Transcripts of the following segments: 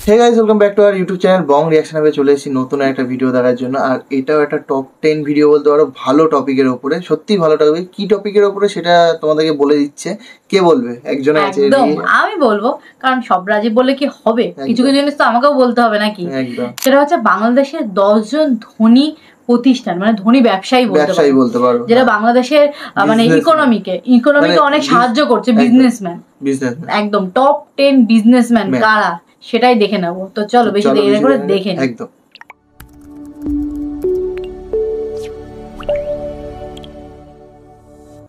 Hey guys, welcome back to our YouTube channel Bong reaction. আমি চলে এসেছি নতুন একটা ভিডিও দেখার জন্য। আর এটাও একটা টপ 10 ভিডিও বলতে পারো, ভালো টপিকের উপরে, সত্যি ভালো টপিক। কি টপিকের উপরে সেটা তোমাদেরকে বলে দিচ্ছে। কে বলবে? একজন আছে, একদম আমি বলবো, কারণ সব রাজীব বললে কি হবে, কিছু কিছু জিনিস তো আমাকেও বলতে হবে নাকি। সেটা হচ্ছে বাংলাদেশের 10 জন ধনী প্রতিষ্ঠান, মানে ধনী ব্যবসায়ী বলতে পারো, যেটা বাংলাদেশের মানে ইকোনমিকে অনেক সাহায্য করছে। বিজনেসম্যান, একদম টপ 10 বিজনেসম্যান কারা সেটাই দেখে নেবো। তো চলো বেশি দেরি করে দেখে নিই। একদম।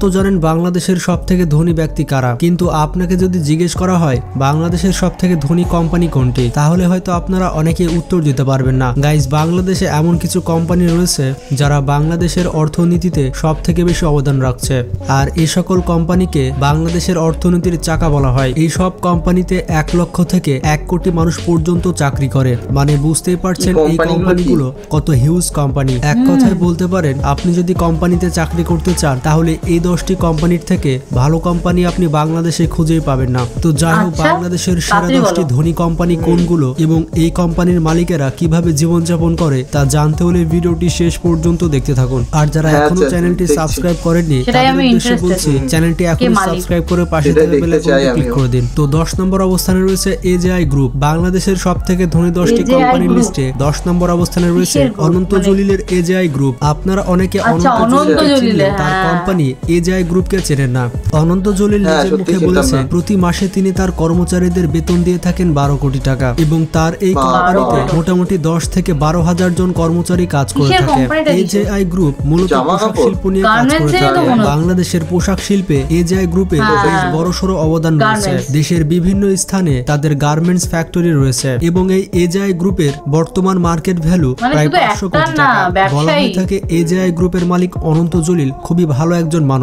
তো জানেন বাংলাদেশের সবথেকে ধনী ব্যক্তি কারা, কিন্তু আপনাকে যদি জিজ্ঞেস করা হয় বাংলাদেশের সবথেকে ধনী কোম্পানি কোনটি, তাহলে হয়তো আপনারা অনেকে উত্তর দিতে পারবেন না। গাইস, বাংলাদেশে এমন কিছু কোম্পানি রয়েছে যারা বাংলাদেশের অর্থনীতিতে সবথেকে বেশি অবদান রাখছে, আর এই সকল কোম্পানিকে বাংলাদেশের অর্থনীতির চাকা বলা হয়। এই সব কোম্পানিতে 1 লক্ষ থেকে 1 কোটি মানুষ পর্যন্ত চাকরি করে, মানে বুঝতেই পারছেন এই কোম্পানিগুলো কত হিউজ কোম্পানি। এক কথায় বলতে পারেন, আপনি যদি কোম্পানিতে চাকরি করতে চান তাহলে এই 10টি কোম্পানির থেকে ভালো কোম্পানি আপনি বাংলাদেশে খুঁজেই পাবেন না। তো যাই হোক, বাংলাদেশের সেরা 10টি ধনী কোম্পানি কোনগুলো এবং এই কোম্পানির মালিকেরা কিভাবে জীবনযাপন করে তা জানতে হলে ভিডিওটি শেষ পর্যন্ত দেখতে থাকুন। আর যারা এখনো চ্যানেলটি সাবস্ক্রাইব করেননি তাদের উদ্দেশ্যে বলছি, চ্যানেলটি এখনই সাবস্ক্রাইব করে পাশে থাকা বেল আইকনটি ক্লিক করে দিন। তো 10 নম্বর অবস্থানে রয়েছে এজেআই গ্রুপ। বাংলাদেশের সবথেকে ধনী 10টি কোম্পানির লিস্টে 10 নম্বর অবস্থানে রয়েছে অনন্ত জলিলের এজেআই গ্রুপ। আপনারা অনেকে অনন্ত জলিল তার কোম্পানি এজেআই গ্রুপকে চেনেন না। অনন্ত জলিল নিজের মুখে বলেছে প্রতি মাসে তিনি তার কর্মচারীদের বেতন দিয়ে থাকেন 12 কোটি টাকা, এবং তার এই কোম্পানিতে মোটামুটি 10 থেকে 12 হাজার জন কর্মচারী কাজ করে থাকে। এজেআই গ্রুপ মূলত পোশাক শিল্প নিয়ে কাজ করে থাকে। বাংলাদেশের পোশাক শিল্পে এজেআই গ্রুপের বেশ বড়সড় অবদান রয়েছে। দেশের বিভিন্ন স্থানে তাদের গার্মেন্টস ফ্যাক্টরি রয়েছে, এবং এই এজেআই গ্রুপের বর্তমান মার্কেট ভ্যালু প্রায় 500 কোটি টাকা। বলা হয়ে থাকে এজেআই গ্রুপের মালিক অনন্ত জলিল খুবই ভালো একজন মানুষ।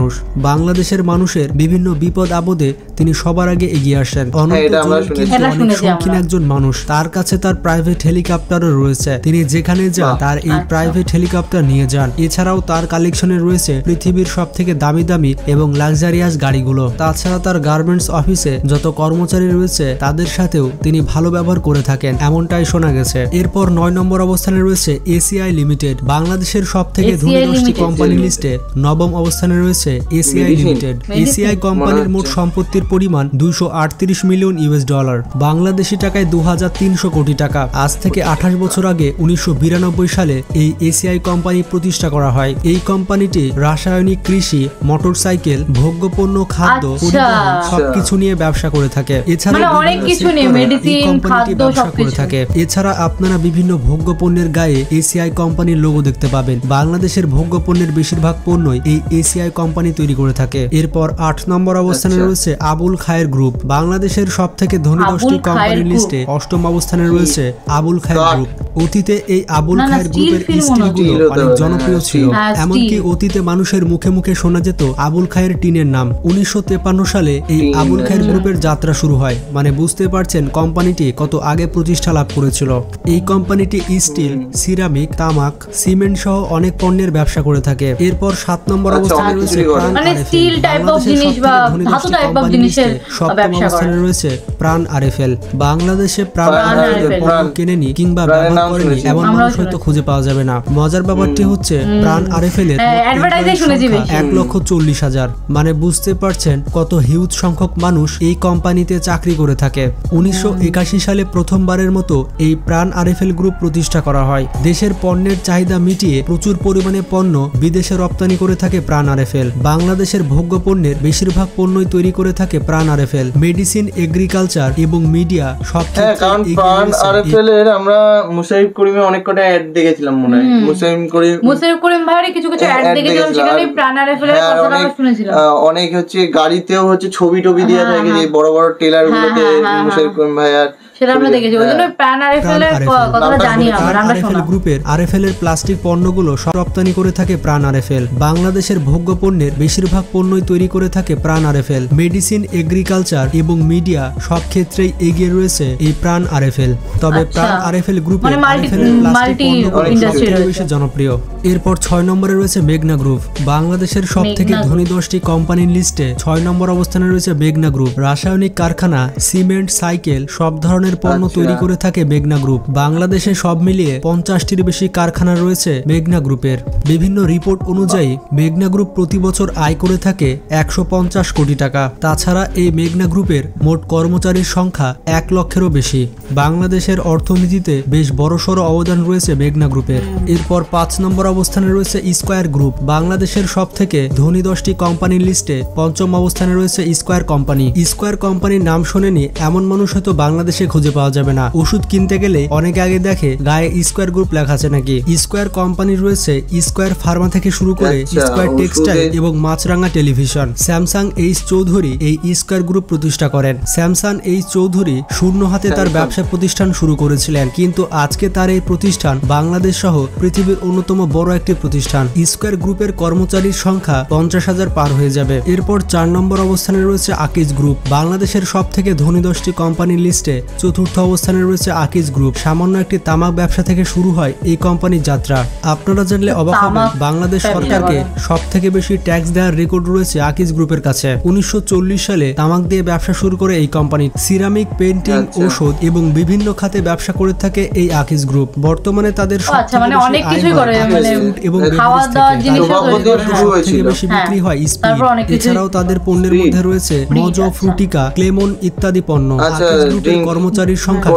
বাংলাদেশের মানুষের বিভিন্ন বিপদ আপদে তিনি সবার আগে এগিয়ে আসেন। অনন্ত জলিল কিন্তু অনেক শৌখিন একজন মানুষ। তার কাছে তার প্রাইভেট হেলিকপ্টারও রয়েছে। তিনি যেখানে যান তার এই প্রাইভেট হেলিকপ্টার নিয়ে যান। এছাড়াও তার কালেকশনে রয়েছে পৃথিবীর সবথেকে দামি দামি এবং লাক্সারিয়াস গাড়িগুলো। তাছাড়া তার গার্মেন্টস অফিসে যত কর্মচারী রয়েছে তাদের সাথেও তিনি ভালো ব্যবহার করে থাকেন, এমনটাই শোনা গেছে। এরপর 9 নম্বর অবস্থানে রয়েছে এসিআই লিমিটেড। বাংলাদেশের সবথেকে ধনী 10টি কোম্পানি লিস্টে 9ম অবস্থানে রয়েছে এসিআই লিমিটেড। এসিআই কোম্পানির মোট সম্পত্তির পরিমাণ 238 মিলিয়ন ইউএস ডলার, বাংলাদেশি টাকায় 2300 কোটি টাকা। আজ থেকে 28 বছর আগে 1992 সালে এই এসিআই কোম্পানি প্রতিষ্ঠা করা হয়। এই কোম্পানিটি রাসায়নিক, কৃষি, মোটরসাইকেল, ভোগ্যপণ্য, খাদ্য, পরিবহন সবকিছু নিয়ে ব্যবসা করে থাকে। এছাড়া অনেক কিছু নিয়ে মেডিসিন, খাদ্য সব করে থাকে। এছাড়া আপনারা বিভিন্ন ভোগ্যপণ্যের গায়ে এসিআই কোম্পানির লোগো দেখতে পাবেন। বাংলাদেশের ভোগ্যপণ্যের বেশিরভাগ পণ্যই এই এসিআই কোম্পানি তৈরি করে থাকে। এরপর 8 নম্বর অবস্থানে রয়েছে আবুল খায়ের গ্রুপ। বাংলাদেশের সবথেকে ধনী 10টি কোম্পানির লিস্টে 8ম অবস্থানে রয়েছে আবুল খায়ের গ্রুপ। অতীতে এই আবুল খায়ের গ্রুপের স্টিলগুলো অনেক জনপ্রিয় ছিল, এমনকি অতীতে মানুষের মুখে মুখে শোনা যেত আবুল খায়ের টিনের নাম। 1953 সালে এই আবুল খায়ের গ্রুপের যাত্রা শুরু হয়, মানে বুঝতে পারছেন কোম্পানিটি কত আগে প্রতিষ্ঠা লাভ করেছিল। এই কোম্পানিটি স্টিল, সিরামিক, তামাক, সিমেন্ট সহ অনেক পণ্যের ব্যবসা করে থাকে। এরপর 7 নম্বর অবস্থানে রয়েছে প্রাণ আরএফএল। বাংলাদেশে প্রাণ আরএফএল পণ্য কেনেনি কিংবা ব্যবহার করেনি এমন মানুষ হয়তো খুঁজে পাওয়া যাবে না। মজার ব্যাপারটি হচ্ছে প্রাণ আরএফএল এর 1,40,000, মানে বুঝতে পারছেন কত হিউজ সংখ্যক মানুষ এই কোম্পানিতে চাকরি করে থাকে। 1981 সালে প্রথমবারের মতো এই প্রাণ আরএফএল গ্রুপ প্রতিষ্ঠা করা হয়। দেশের পণ্যের চাহিদা মিটিয়ে প্রচুর পরিমাণে পণ্য বিদেশে রপ্তানি করে থাকে প্রাণ আরএফএল। বাংলাদেশের ভোগ্য পণ্যের বেশিরভাগ পণ্যই তৈরি করে থাকে প্রাণ আরএফএল। মেডিসিন, এগ্রিকালচার এবং মিডিয়া সব ক্ষেত্রে প্রাণ আরএফএল এর আমরা মুসাইব করিমে অনেক কটা অ্যাড দেখেছিলাম মনে হয়। মুসাইব করিম ভাইয়ের কিছু কিছু অ্যাড দেখেছিলাম, সেখানে প্রাণ আরএফএল এর কথাটা আমরা শুনেছিলাম। অনেক হচ্ছে গাড়িতেও হচ্ছে ছবি টবি দিয়ে থাকে, যে বড় বড় টেলার গুলোতে মুসাইব করিম ভাই আর সেটা আমরা দেখেছি। ওইজন্য প্রাণ আরএফএল এর কথাটা জানি আমরা শোনা। গ্রুপের আরএফএল এর প্লাস্টিক পণ্যগুলো সব রপ্তানি করে থাকে প্রাণ আরএফএল। বাংলাদেশের ভোগ্য পণ্যের বেশিরভাগ পণ্যই তৈরি করে থাকে প্রাণ আরএফএল। মেডিসিন, এগ্রিকালচার এবং মিডিয়া সব ক্ষেত্রেই এগিয়ে রয়েছে এই প্রাণ আরএফএল। তবে প্রাণ আরএফএল গ্রুপের আরএফএল এর প্লাস্টিক পণ্যগুলো বেশি জনপ্রিয়। এরপর 6 নম্বরে রয়েছে মেঘনা গ্রুপ। বাংলাদেশের সবথেকে ধনী 10টি কোম্পানির লিস্টে 6 নম্বর অবস্থানে রয়েছে মেঘনা গ্রুপ। রাসায়নিক কারখানা, সিমেন্ট, সাইকেল, সব ধরনের ধরনের পণ্য তৈরি করে থাকে মেঘনা গ্রুপ। বাংলাদেশে সব মিলিয়ে 50টির বেশি কারখানা রয়েছে মেঘনা গ্রুপের। বিভিন্ন রিপোর্ট অনুযায়ী মেঘনা গ্রুপ প্রতি বছর আয় করে থাকে 150 কোটি টাকা। তাছাড়া এই মেঘনা গ্রুপের মোট কর্মচারীর সংখ্যা 1 লক্ষেরও বেশি। বাংলাদেশের অর্থনীতিতে বেশ বড়সড় অবদান রয়েছে মেঘনা গ্রুপের। এরপর 5 নম্বর অবস্থানে রয়েছে স্কয়ার গ্রুপ। বাংলাদেশের সব থেকে ধনী 10টি কোম্পানির লিস্টে 5ম অবস্থানে রয়েছে স্কয়ার কোম্পানি। স্কয়ার কোম্পানির নাম শোনেনি এমন মানুষ হয়তো বাংলাদেশে খুঁজে পাওয়া যাবে না। ওষুধ কিনতে গেলে অনেক আগে দেখে গায়ে স্কয়ার গ্রুপ লেখা আছে নাকি। স্কয়ার কোম্পানি রয়েছে স্কয়ার ফার্মা থেকে শুরু করে স্কয়ার টেক্সটাইল এবং মাছরাঙা টেলিভিশন। স্যামসাং এইচ চৌধুরী এই স্কয়ার গ্রুপ প্রতিষ্ঠা করেন। স্যামসাং এইচ চৌধুরী শূন্য হাতে তার ব্যবসা প্রতিষ্ঠান শুরু করেছিলেন, কিন্তু আজকে তার এই প্রতিষ্ঠান বাংলাদেশ সহ পৃথিবীর অন্যতম বড় একটি প্রতিষ্ঠান। স্কয়ার গ্রুপের কর্মচারীর সংখ্যা 50,000 পার হয়ে যাবে। এরপর 4 নম্বর অবস্থানে রয়েছে আকিজ গ্রুপ। বাংলাদেশের সব থেকে ধনী 10টি কোম্পানির লিস্টে 4র্থ অবস্থানে রয়েছে আকিজ গ্রুপ। সামান্য একটি তামাক ব্যবসা থেকে শুরু হয় এই কোম্পানির যাত্রা। আপনারা জানলে অবাক হবেন, বাংলাদেশ সরকারকে সব থেকে বেশি ট্যাক্স দেওয়ার রেকর্ড রয়েছে আকিজ গ্রুপের কাছে। 1940 সালে তামাক দিয়ে ব্যবসা শুরু করে এই কোম্পানি। সিরামিক, পেইন্টিং, ঔষধ এবং বিভিন্ন খাতে ব্যবসা করে থাকে এই আকিজ গ্রুপ। বর্তমানে তাদের অনেক কিছুই করে, এবং বেশি বিক্রি হয় স্পিড। এছাড়াও তাদের পণ্যের মধ্যে রয়েছে মজ, ফ্রুটিকা, ক্লেমন ইত্যাদি পণ্য। আকিজ গ্রুপের কর্মচারীর সংখ্যা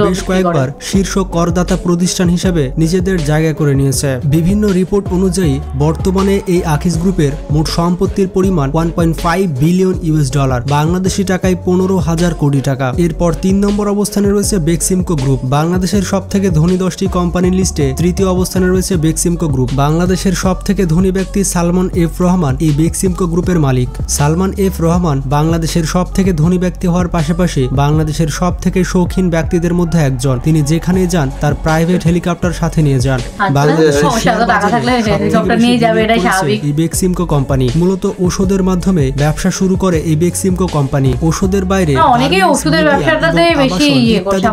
বেশ কয়েকবার শীর্ষ করদাতা প্রতিষ্ঠান হিসেবে নিজেদের জায়গা করে নিয়েছে। বিভিন্ন রিপোর্ট অনুযায়ী বর্তমানে এই আকিজ গ্রুপের মোট সম্পত্তির পরিমাণ 1.5 বিলিয়ন $, বাংলাদেশি টাকায় 15,000 কোটি টাকা। এরপর 3 নম্বর অবস্থানে রয়েছে বেক্সিমকো গ্রুপ। বাংলাদেশের সব থেকে ধনী 10টি কোম্পানির লিস্টে 3য় অবস্থানে রয়েছে বেক্সিমকো গ্রুপ। বাংলাদেশের সব থেকে ধনী ব্যক্তি সালমান এফ রহমান এই বেক্সিমকো গ্রুপের মালিক। সালমান এফ রহমান বাংলাদেশের সব থেকে ধনী ব্যক্তি হওয়ার পাশাপাশি বাংলাদেশের সব থেকে শৌখিন ব্যক্তিদের মধ্যে একজন। তিনি যেখানে যান তার প্রাইভেট হেলিকপ্টার সাথে নিয়ে যান। এই বেক্সিমকো কোম্পানি মূলত ওষুধের মাধ্যমে ব্যবসা শুরু করে। এই বেক্সিমকো কোম্পানি ওষুধের বাইরে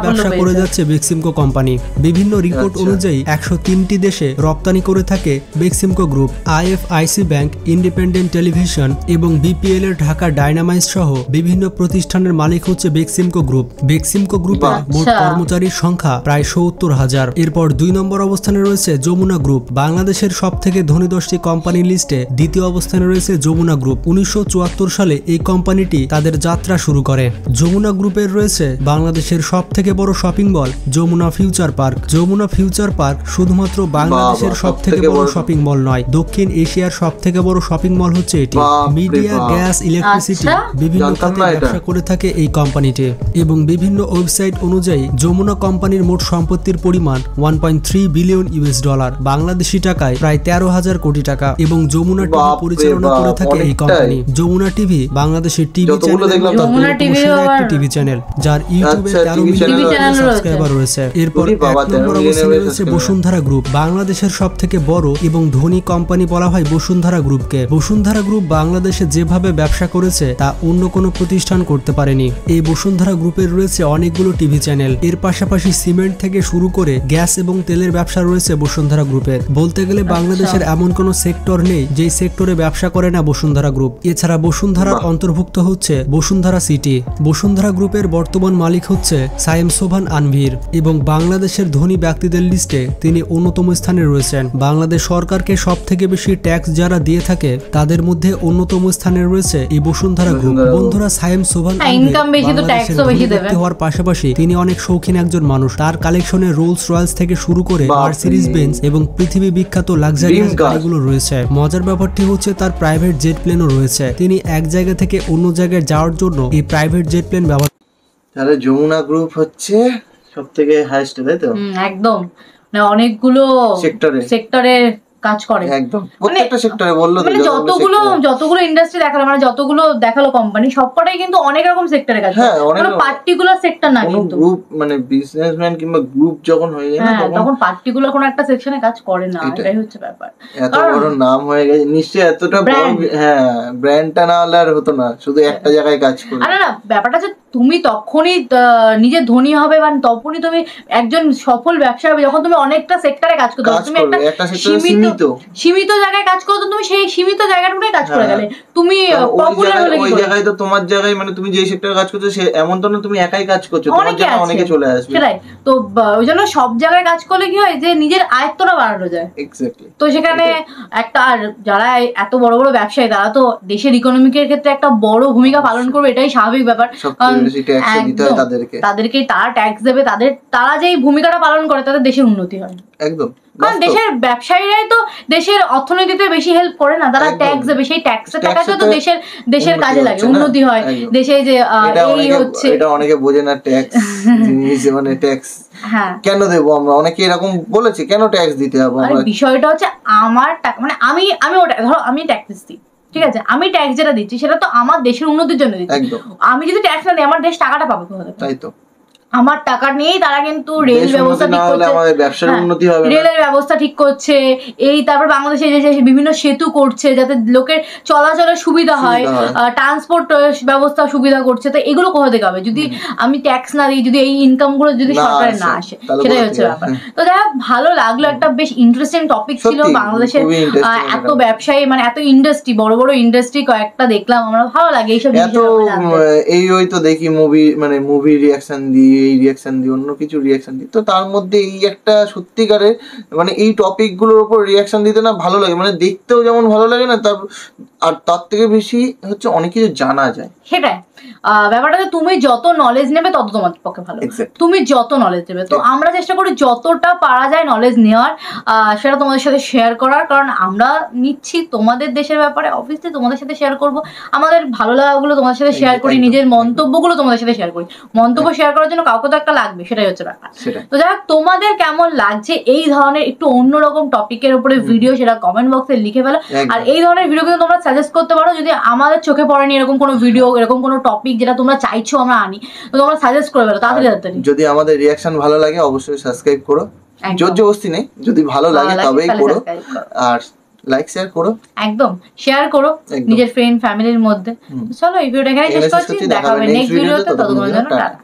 ব্যবসা করে যাচ্ছে বেক্সিমকো কোম্পানি। বিভিন্ন রিপোর্ট অনুযায়ী 103টি দেশে রপ্তানি করে থাকে Beximco group. IFIC bank, independent television এবং BPL এর ঢাকা ডায়নামাইজ সহ বিভিন্ন প্রতিষ্ঠানের মালিক হচ্ছে বেক্সিমকো গ্রুপ। বেক্সিমকো গ্রুপের মোট কর্মচারীর সংখ্যা প্রায় 70,000। এরপর 2 নম্বর অবস্থানে রয়েছে যমুনা গ্রুপ। বাংলাদেশের সব থেকে ধনী 10টি কোম্পানির লিস্টে 2য় অবস্থানে রয়েছে যমুনা গ্রুপ। 1974 সালে এই কোম্পানিটি তাদের যাত্রা শুরু করে। যমুনা গ্রুপের রয়েছে বাংলাদেশের সব থেকে বড় shopping mall Jamuna Future Park. Jamuna Future Park শুধুমাত্র বাংলাদেশের সব থেকে বড় শপিং মল নয়, দক্ষিণ এশিয়ার সব থেকে বড় শপিং মল হচ্ছে এটি। মিডিয়া, গ্যাস, ইলেকট্রিসিটি বিভিন্ন খাতে ব্যবসা করে থাকে এই কোম্পানিটি। এবং বিভিন্ন ওয়েবসাইট অনুযায়ী যমুনা কোম্পানির মোট সম্পত্তির পরিমাণ 1.3 বিলিয়ন $, বাংলাদেশি টাকায় প্রায় 13,000 কোটি টাকা। এবং যমুনা টিভি পরিচালনা করে থাকে এই কোম্পানি। যমুনা টিভি বাংলাদেশের টিভি চ্যানেল, একটি টিভি চ্যানেল যার ইউটিউবে 13 মিলিয়ন সাবস্ক্রাইবার রয়েছে। এরপর 1 নম্বর অবস্থানে রয়েছে বসুন্ধরা গ্রুপ। বাংলাদেশের সব থেকে বড় এবং ধনী কোম্পানি বলা হয় বসুন্ধরা গ্রুপকে। বসুন্ধরা গ্রুপ বাংলাদেশে যেভাবে ব্যবসা করেছে তা অন্য কোনো প্রতিষ্ঠান করতে পারেনি। এই বসুন্ধরা গ্রুপের রয়েছে অনেকগুলো টিভি চ্যানেল। এর পাশাপাশি সিমেন্ট থেকে শুরু করে গ্যাস এবং তেলের ব্যবসা রয়েছে বসুন্ধরা গ্রুপের। বলতে গেলে বাংলাদেশের এমন কোনো সেক্টর নেই যেই সেক্টরে ব্যবসা করে না বসুন্ধরা গ্রুপ। এছাড়া বসুন্ধরার অন্তর্ভুক্ত হচ্ছে বসুন্ধরা সিটি। বসুন্ধরা গ্রুপের বর্তমান মালিক হচ্ছে সায়েম সোভান আনভির এবং বাংলাদেশের ধনী ব্যক্তিদের লিস্টে তিনি অন্যতম স্থানে রয়েছেন। বাংলাদেশ সরকারকে সব থেকে বেশি ট্যাক্স যারা দিয়ে থাকে তাদের মধ্যে অন্যতম স্থানে রয়েছে এই বসুন্ধরা গ্রুপ। বন্ধুরা, সায়েম সোভান হওয়ার পাশাপাশি তিনি অনেক শৌখিন একজন মানুষ। তার কালেকশনে রোলস রয়েলস থেকে শুরু করে মার্সিডিজ বেঞ্জ এবং পৃথিবী বিখ্যাত লাক্সারিয়াস গাড়িগুলো রয়েছে। মজার ব্যাপারটি হচ্ছে তার প্রাইভেট জেট প্লেনও রয়েছে। তিনি এক জায়গা থেকে অন্য জায়গায় যাওয়ার জন্য এই প্রাইভেট জেট প্লেন ব্যবহার। তাহলে যমুনা গ্রুপ হচ্ছে সবথেকে হাইয়েস্ট, তাই তো? একদম, মানে অনেকগুলো সেক্টরে কাজ করে। একদম প্রত্যেকটা সেক্টরে বললো, মানে যতগুলো ইন্ডাস্ট্রি দেখালো, মানে যতগুলো দেখালো কোম্পানি, সবকটাই কিন্তু অনেক রকম সেক্টরে কাজ করে, কোনো পার্টিকুলার সেক্টর না। কিন্তু গ্রুপ মানে বিজনেসম্যান কিংবা গ্রুপ যখন হয়ে যায় তখন পার্টিকুলার কোনো একটা সেকশনে কাজ করে না, এটাই হচ্ছে ব্যাপার। এত বড় নাম হয়ে গেছে নিশ্চয়ই, এতটা বড় ব্র্যান্ডটা না হলে আর হতো না, শুধু একটা জায়গায় কাজ করে। না, ব্যাপারটা হচ্ছে তুমি তখনই নিজে ধনী হবে বা তখনই তুমি একজন সফল ব্যবসা হবে যখন তুমি অনেকটা সেক্টরে কাজ করতে পারবে। তুমি একটা সীমিত সীমিত জায়গায় কাজ করো, তো তুমি সেই সীমিত জায়গাটুকুই কাজ করে গেলে, তুমি পপুলার হলে ওই জায়গায় তো তোমার জায়গায় মানে তুমি যে সেক্টরে কাজ করছো সে এমন তো না তুমি একাই কাজ করছো, তোমার জায়গায় অনেকে চলে আসবে। সেটাই তো, ওই জন্য সব জায়গায় কাজ করলে কি হয় যে নিজের আয়ত্তটা বাড়ানো যায়। এক্স্যাক্টলি। তো সেখানে একটা, আর যারা এত বড় বড় ব্যবসায়ী তারা তো দেশের ইকোনমিকের ক্ষেত্রে একটা বড় ভূমিকা পালন করবে, এটাই স্বাভাবিক ব্যাপার। তাদেরকে তারা ট্যাক্স দেবে, তারা যেই ভূমিকাটা পালন করে তাদের দেশের উন্নতি হয় একদম। কারণ দেশের ব্যবসায়ীরাই তো দেশের অর্থনীতিতে বেশি হেল্প করে না, তারা ট্যাক্স দেবে, সেই ট্যাক্সের টাকাটা তো দেশের কাজে লাগে, উন্নতি হয় দেশে। যে এই হচ্ছে, এটা অনেকে বোঝে না ট্যাক্স মানে ট্যাক্স কেন দেবো আমরা, অনেকে এরকম বলেছে কেন ট্যাক্স দিতে হবে। বিষয়টা হচ্ছে আমার টাকা, মানে আমি ওটা ধরো আমি ট্যাক্স দিচ্ছি, ঠিক আছে, আমি ট্যাক্স যেটা দিচ্ছি সেটা তো আমার দেশের উন্নতির জন্য দিচ্ছি। আমি যদি ট্যাক্স না দিই আমার দেশ টাকাটা পাবে কোথা থেকে? তাই তো, আমার টাকা নিয়েই তারা কিন্তু রেল ব্যবস্থা ঠিক করছে, রেলের ব্যবস্থা ঠিক করছে, এই তারপর বাংলাদেশে যে বিভিন্ন সেতু করছে যাতে লোকের চলাচলের সুবিধা হয়, ট্রান্সপোর্ট ব্যবস্থা সুবিধা করছে। তো এগুলো কোথা থেকে হবে যদি আমি ট্যাক্স না দিই, যদি এই ইনকাম গুলো যদি সরকারের না আসে? সেটাই হচ্ছে ব্যাপার। তো যাই হোক, ভালো লাগলো, একটা বেশ ইন্টারেস্টিং টপিক ছিল। বাংলাদেশের এত ব্যবসায়ী, মানে এত ইন্ডাস্ট্রি, বড় বড় ইন্ডাস্ট্রি কয়েকটা দেখলাম, আমরা ভালো লাগে এইসব জিনিস। এই ওই তো দেখি মুভি, মানে মুভি রিয়াকশন দিই, এই রিয়াকশন দিই, অন্য কিছু রিয়াকশন দিই, তো তার মধ্যে এই একটা সত্যিকারের মানে এই টপিক গুলোর উপর রিয়াকশন দিতে না ভালো লাগে, মানে দেখতেও যেমন ভালো লাগে না, আর তার থেকে বেশি হচ্ছে অনেক কিছু জানা যায়। সেটাই ব্যাপারটা, তুমি যত নলেজ নেবে তত তোমার পক্ষে ভালো, তুমি যত নলেজ নেবে। তো আমরা চেষ্টা করি যতটা পারা যায় নলেজ নেওয়ার, সেটা তোমাদের সাথে শেয়ার করার, কারণ আমরা নিচ্ছি তোমাদের দেশের ব্যাপারে, অবভিয়াসলি তোমাদের সাথে শেয়ার করব, আমাদের ভালো লাগাগুলো তোমাদের সাথে শেয়ার করি, নিজের মন্তব্যগুলো তোমাদের সাথে শেয়ার করি। মন্তব্য শেয়ার করার জন্য কাউকে তো একটা লাগবে, সেটাই হচ্ছে ব্যাপার। তো যাই হোক, তোমাদের কেমন লাগছে এই ধরনের একটু অন্যরকম টপিকের উপরে ভিডিও, সেটা কমেন্ট বক্সে লিখে ফেলো। আর এই ধরনের ভিডিও কিন্তু তোমরা সাজেস্ট করতে পারো, যদি আমাদের চোখে পড়েনি এরকম কোনো ভিডিও, এরকম কোনো টপিক যেটা তোমরা চাইছো আমরা আনি, তো তোমরা সাজেস্ট করে ফেলো তাড়াতাড়ি। যদি আমাদের রিয়াকশন ভালো লাগে অবশ্যই সাবস্ক্রাইব করো, জোর জবরদস্তি নেই, যদি ভালো লাগে তবেই করো, আর লাইক শেয়ার করো, একদম শেয়ার করো নিজের ফ্রেন্ড ফ্যামিলির মধ্যে। চলো এই ভিডিওটা এখানে শেষ করছি, দেখা হবে নেক্সট ভিডিওতে, ততক্ষণের জন্য টাটা।